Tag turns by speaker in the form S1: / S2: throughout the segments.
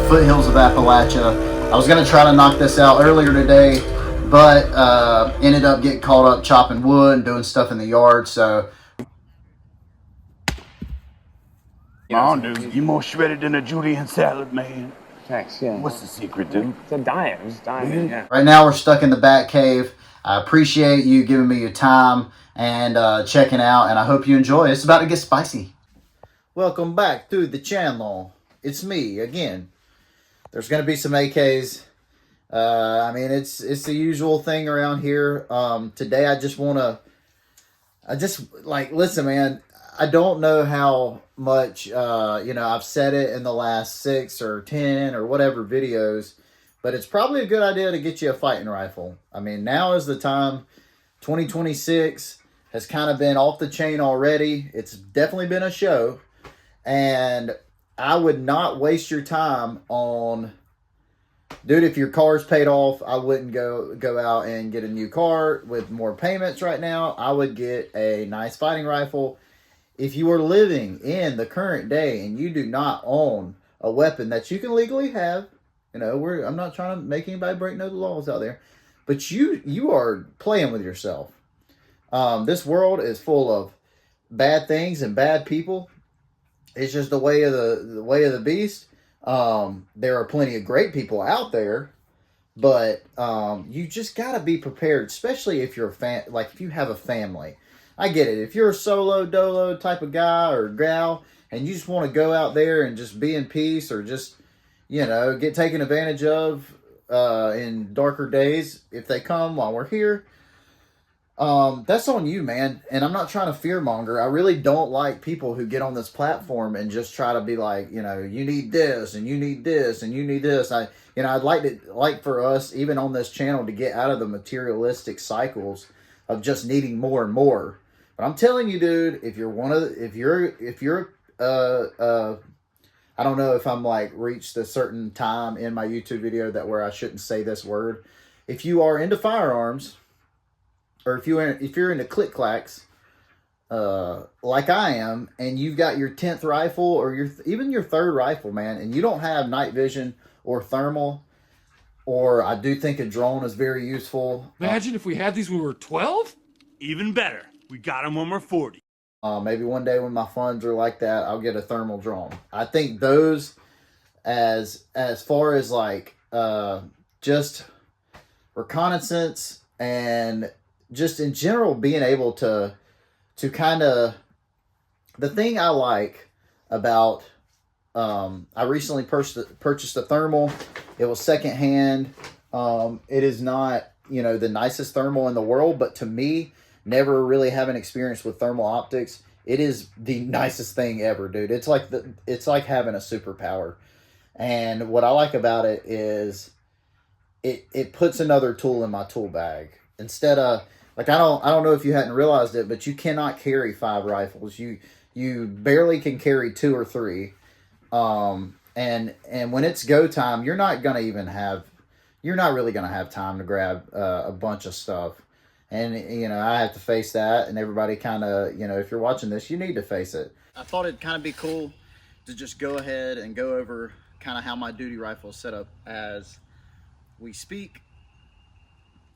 S1: foothills of Appalachia. I was going to try to knock this out earlier today, but ended up getting caught up chopping wood and doing stuff in the yard. So,
S2: Come on, dude. You more shredded than a julienne salad, man.
S3: Thanks, yeah.
S2: What's the secret, dude?
S3: It's a diet. I'm just dying, yeah.
S1: right now we're stuck in the bat cave. I appreciate you giving me your time and checking out, and I hope you enjoy. It's about to get spicy. Welcome back to the channel. It's me again. There's going to be some AKs. I mean, it's the usual thing around here. Today I just listen, man, I don't know how much, I've said it in the last 6 or 10 or whatever videos, but it's probably a good idea to get you a fighting rifle. I mean, now is the time. 2026 has kind of been off the chain already. It's definitely been a show, and I would not waste your time on, dude, if your car's paid off, I wouldn't go out and get a new car with more payments right now. I would get a nice fighting rifle. If you are living in the current day and you do not own a weapon that you can legally have, I'm not trying to make anybody break no laws out there, but you are playing with yourself. This world is full of bad things and bad people. It's just the way of the beast. There are plenty of great people out there, but you just gotta be prepared, especially if you're if you have a family. I get it. If you're a solo dolo type of guy or gal, and you just want to go out there and just be in peace, or just get taken advantage of in darker days if they come while we're here, that's on you, man. And I'm not trying to fearmonger. I really don't like people who get on this platform and just try to be like, you need this and you need this and you need this. I'd like for us, even on this channel, to get out of the materialistic cycles of just needing more and more. But I'm telling you, dude, if you're I don't know if I'm reached a certain time in my YouTube video where I shouldn't say this word. If you are into firearms, or if you're into click clacks, like I am, and you've got your 10th rifle or even your 3rd rifle, man, and you don't have night vision or thermal, or I do think a drone is very useful.
S4: Imagine if we had these when we were 12?
S2: Even better. We got them when we're 40.
S1: Maybe one day when my funds are like that, I'll get a thermal drone. I think those, as far as just reconnaissance and just in general being able to kind of, the thing I like about, I recently purchased a thermal. It was secondhand. It is not, the nicest thermal in the world, but to me, never really having experience with thermal optics, it is the nicest thing ever, dude. It's like having a superpower. And what I like about it is it puts another tool in my tool bag. Instead of, I don't know if you hadn't realized it, but you cannot carry 5 rifles. You barely can carry 2 or 3. And when it's go time, you're not really gonna have time to grab a bunch of stuff. And, I have to face that, and everybody kind of, if you're watching this, you need to face it. I thought it'd kind of be cool to just go ahead and go over kind of how my duty rifle is set up as we speak,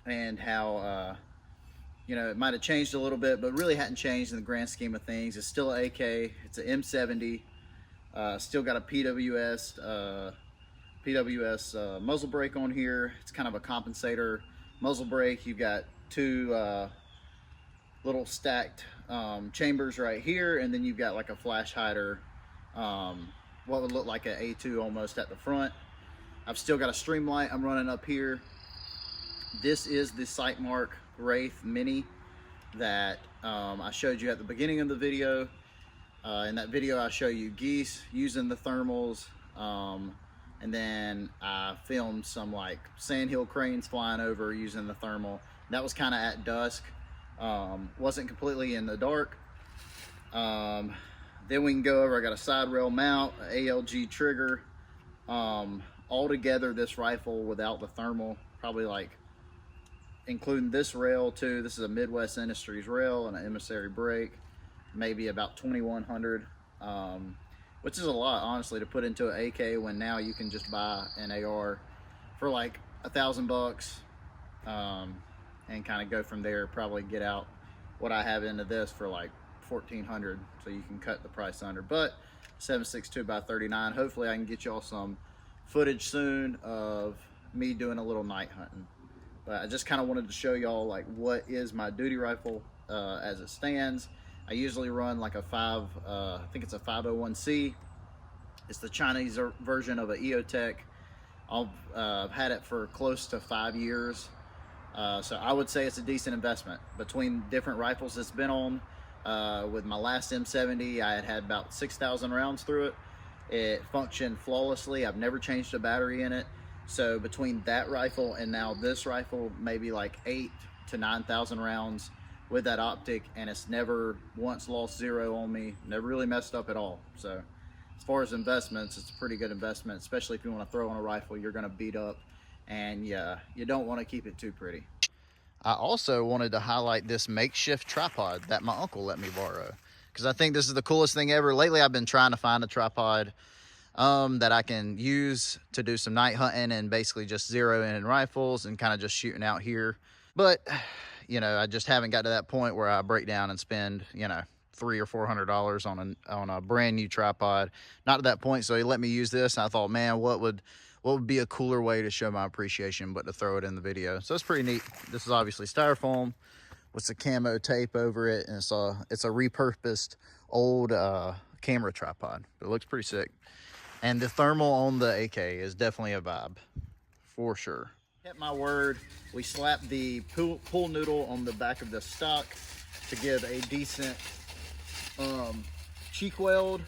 S1: and how, it might have changed a little bit, but really hadn't changed in the grand scheme of things. It's still an AK. It's an M70. Still got a PWS muzzle brake on here. It's kind of a compensator muzzle brake. You've got 2 little stacked chambers right here, and then you've got a flash hider, what would look like an A2 almost at the front. I've still got a streamlight I'm running up here. This is the Sightmark Wraith Mini that I showed you at the beginning of the video. In that video I show you geese using the thermals, and then I filmed some sandhill cranes flying over using the thermal. That was kind of at dusk, wasn't completely in the dark. Then we can go over, I got a side rail mount, ALG trigger. Altogether, this rifle without the thermal, probably including this rail too, this is a Midwest Industries rail and an emissary brake, maybe about 2100. which is a lot, honestly, to put into an AK when now you can just buy an AR for like $1,000, and kind of go from there. Probably get out what I have into this for like 1,400, so you can cut the price under. But 7.62 by 39. Hopefully I can get y'all some footage soon of me doing a little night hunting. But I just kind of wanted to show y'all like what is my duty rifle as it stands. I usually run like a I think it's a 501C. It's the Chinese version of an EOTech. I've had it for close to 5 years. So I would say it's a decent investment. Between different rifles it's been on, with my last M70, I had about 6,000 rounds through it. It functioned flawlessly. I've never changed a battery in it. So between that rifle and now this rifle, maybe like 8,000 to 9,000 rounds with that optic, and it's never once lost zero on me, never really messed up at all. So as far as investments, it's a pretty good investment, especially if you want to throw on a rifle you're going to beat up, and yeah, you don't want to keep it too pretty. I also wanted to highlight this makeshift tripod that my uncle let me borrow, because I think this is the coolest thing ever. Lately I've been trying to find a tripod that I can use to do some night hunting and basically just zero in rifles and kind of just shooting out here. But you know, I just haven't got to that point where I break down and spend, you know, $300 or $400 on a brand new tripod. Not at that point. So he let me use this, and I thought, man, what would be a cooler way to show my appreciation but to throw it in the video. So it's pretty neat. This is obviously styrofoam with some camo tape over it, and it's a repurposed old camera tripod. It looks pretty sick. And the thermal on the AK is definitely a vibe, for sure. Kept my word. We slapped the pool noodle on the back of the stock to give a decent cheek weld,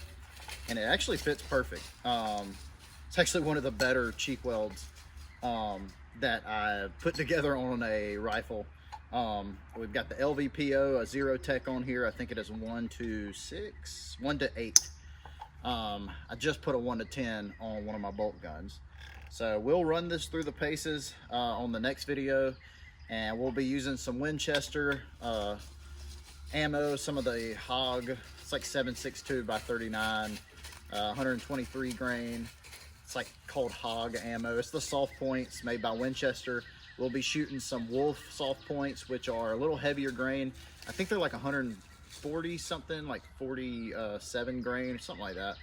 S1: and it actually fits perfect. It's actually one of the better cheek welds that I put together on a rifle. We've got the LVPO, a Zero Tech on here. I think it is 1 to 6, 1 to 8. I just put a 1 to 10 on one of my bolt guns. So we'll run this through the paces on the next video, and we'll be using some Winchester ammo, some of the Hog. It's like 7.62 by 39, 123 grain. It's like called Hog ammo. It's the soft points made by Winchester. We'll be shooting some Wolf soft points, which are a little heavier grain. I think they're like 140 something, like 47 grain or something like that.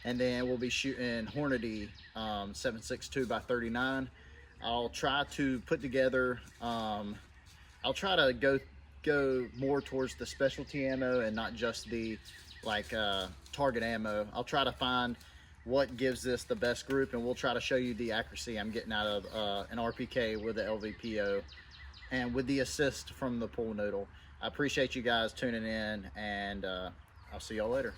S1: And then we'll be shooting Hornady 7.62 by 39. I'll try to put together, I'll try to go more towards the specialty ammo and not just the like target ammo. I'll try to find what gives this the best group, and we'll try to show you the accuracy I'm getting out of an RPK with the LVPO and with the assist from the pool noodle. I appreciate you guys tuning in, and I'll see y'all later.